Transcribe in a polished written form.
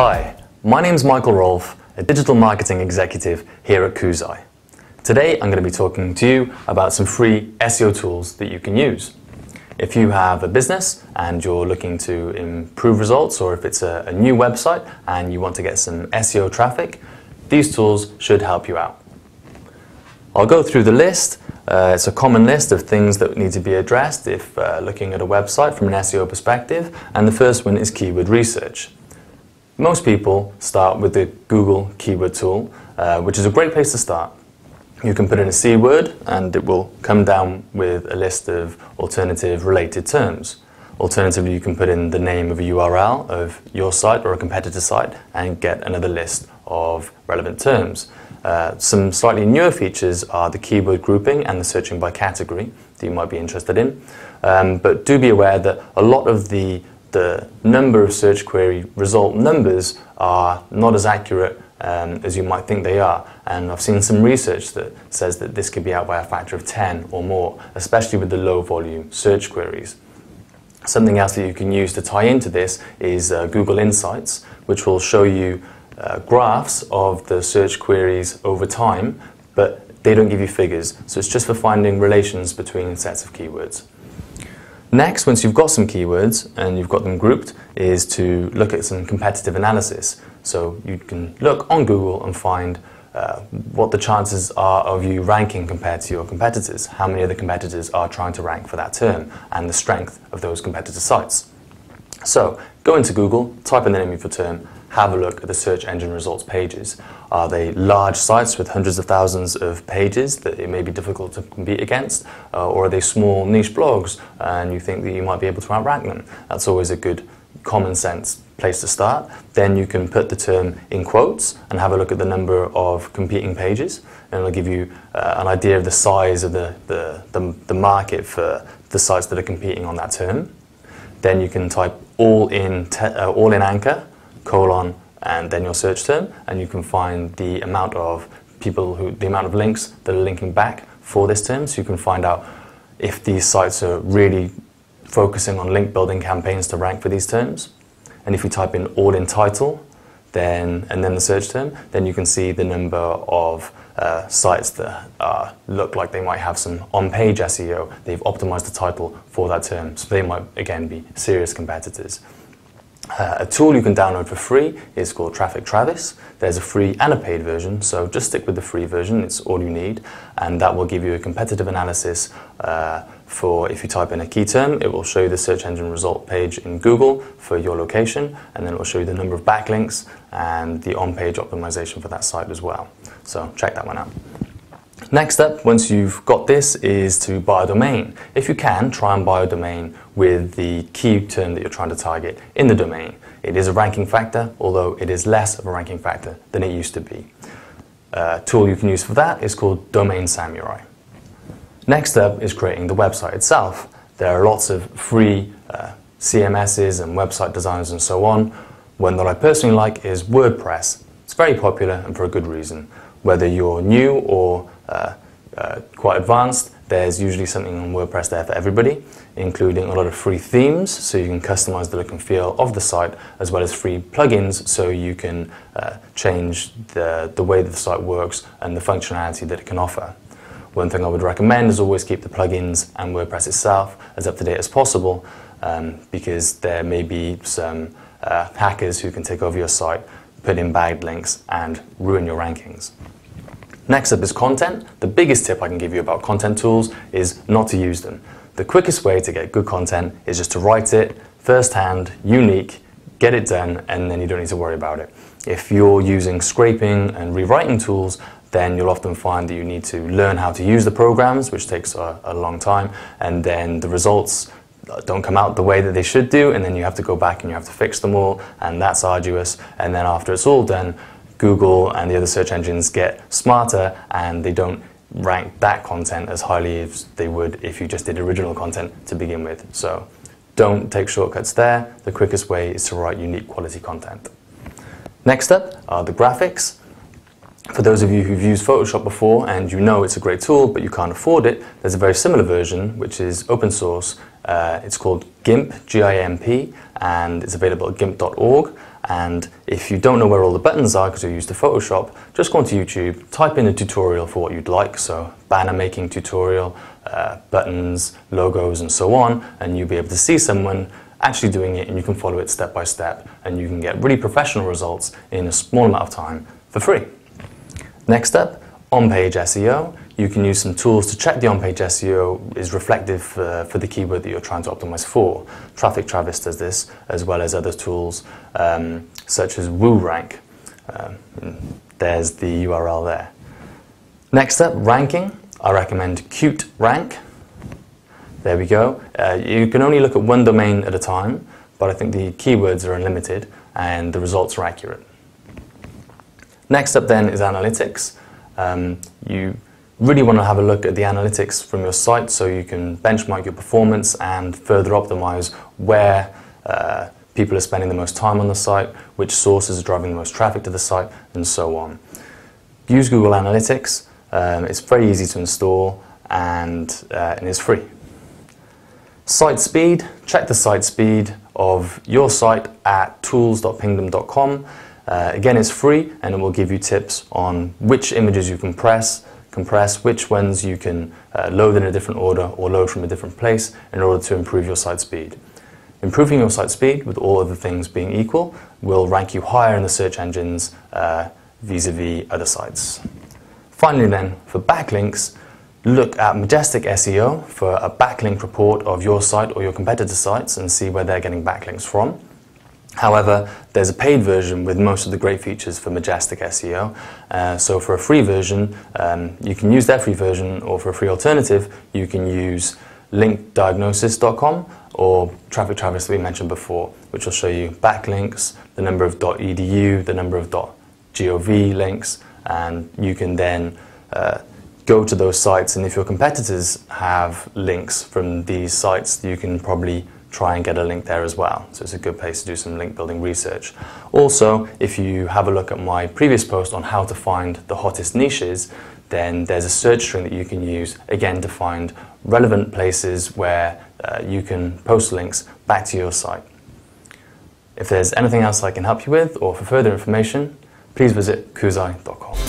Hi, my name's Michael Rolfe, a digital marketing executive here at Kuzai. Today I'm going to be talking to you about some free SEO tools that you can use. If you have a business and you're looking to improve results, or if it's a new website and you want to get some SEO traffic, these tools should help you out. I'll go through the list. It's a common list of things that need to be addressed if looking at a website from an SEO perspective, and the first one is keyword research. Most people start with the Google keyword tool, which is a great place to start. You can put in a C word and it will come down with a list of alternative related terms. Alternatively, you can put in the name of a URL of your site or a competitor site and get another list of relevant terms. Some slightly newer features are the keyword grouping and the searching by category that you might be interested in. But do be aware that a lot of the number of search query result numbers are not as accurate as you might think they are. And I've seen some research that says that this could be out by a factor of 10 or more, especially with the low volume search queries. Something else that you can use to tie into this is Google Insights, which will show you graphs of the search queries over time, but they don't give you figures. So it's just for finding relations between sets of keywords. Next, once you've got some keywords and you've got them grouped, is to look at some competitive analysis. So you can look on Google and find what the chances are of you ranking compared to your competitors, how many other competitors are trying to rank for that term, and the strength of those competitor sites. So go into Google, type in the name of your term, have a look at the search engine results pages. Are they large sites with hundreds of thousands of pages that it may be difficult to compete against? Or are they small niche blogs and you think that you might be able to outrank them? That's always a good common sense place to start. Then you can put the term in quotes and have a look at the number of competing pages, and it'll give you an idea of the size of the market for the sites that are competing on that term. Then you can type all in anchor, colon, and then your search term, and you can find the amount of the amount of links that are linking back for this term, so you can find out if these sites are really focusing on link building campaigns to rank for these terms. And if you type in all in title, and then the search term, then you can see the number of sites that look like they might have some on-page SEO. They've optimized the title for that term, so they might again be serious competitors. A tool you can download for free is called Traffic Travis. There's a free and a paid version, so just stick with the free version, it's all you need, and that will give you a competitive analysis for if you type in a key term. It will show you the search engine result page in Google for your location, and then it will show you the number of backlinks and the on-page optimization for that site as well. So check that one out. Next up, once you've got this, is to buy a domain. If you can, try and buy a domain with the key term that you're trying to target in the domain. It is a ranking factor, although it is less of a ranking factor than it used to be. A tool you can use for that is called Domain Samurai. Next up is creating the website itself. There are lots of free CMSs and website designers and so on. One that I personally like is WordPress. It's very popular and for a good reason. Whether you're new or quite advanced, there's usually something on WordPress there for everybody, including a lot of free themes, so you can customize the look and feel of the site, as well as free plugins, so you can change the way that the site works and the functionality that it can offer. One thing I would recommend is always keep the plugins and WordPress itself as up to date as possible, because there may be some hackers who can take over your site, put in bad links, and ruin your rankings. Next up is content. The biggest tip I can give you about content tools is not to use them. The quickest way to get good content is just to write it firsthand, unique, get it done, and then you don't need to worry about it. If you're using scraping and rewriting tools, then you'll often find that you need to learn how to use the programs, which takes a long time, and then the results don't come out the way that they should do, and then you have to go back and you have to fix them all, and that's arduous. And then after it's all done, Google and the other search engines get smarter and they don't rank that content as highly as they would if you just did original content to begin with. So don't take shortcuts there. The quickest way is to write unique quality content. Next up are the graphics. For those of you who've used Photoshop before and you know it's a great tool but you can't afford it, there's a very similar version which is open source. It's called GIMP, G-I-M-P, and it's available at gimp.org. And if you don't know where all the buttons are because you're used to Photoshop, just go onto YouTube, type in a tutorial for what you'd like, so banner making tutorial, buttons, logos and so on, and you'll be able to see someone actually doing it and you can follow it step by step and you can get really professional results in a small amount of time for free. Next up, on-page SEO. You can use some tools to check the on-page SEO is reflective for the keyword that you're trying to optimize for. Traffic Travis does this, as well as other tools such as WooRank. There's the URL there. Next up, ranking. I recommend Qt Rank. There we go. You can only look at one domain at a time, but I think the keywords are unlimited and the results are accurate. Next up then is analytics. You really want to have a look at the analytics from your site so you can benchmark your performance and further optimize where people are spending the most time on the site, which sources are driving the most traffic to the site, and so on. Use Google Analytics. It's very easy to install and it's free. Site speed. Check the site speed of your site at tools.pingdom.com. Again, it's free and it will give you tips on which images you can compress, which ones you can load in a different order or load from a different place in order to improve your site speed. Improving your site speed, with all other things being equal, will rank you higher in the search engines vis-a-vis other sites. Finally then, for backlinks, look at Majestic SEO for a backlink report of your site or your competitor sites and see where they're getting backlinks from. However, there's a paid version with most of the great features for Majestic SEO. So for a free version, you can use their free version, or for a free alternative, you can use linkdiagnosis.com or Traffic Travis that we mentioned before, which will show you backlinks, the number of .edu, the number of .gov links, and you can then go to those sites, and if your competitors have links from these sites, you can probably try and get a link there as well. So it's a good place to do some link building research. Also, if you have a look at my previous post on how to find the hottest niches, then there's a search string that you can use, again, to find relevant places where you can post links back to your site. If there's anything else I can help you with, or for further information, please visit kuzai.com.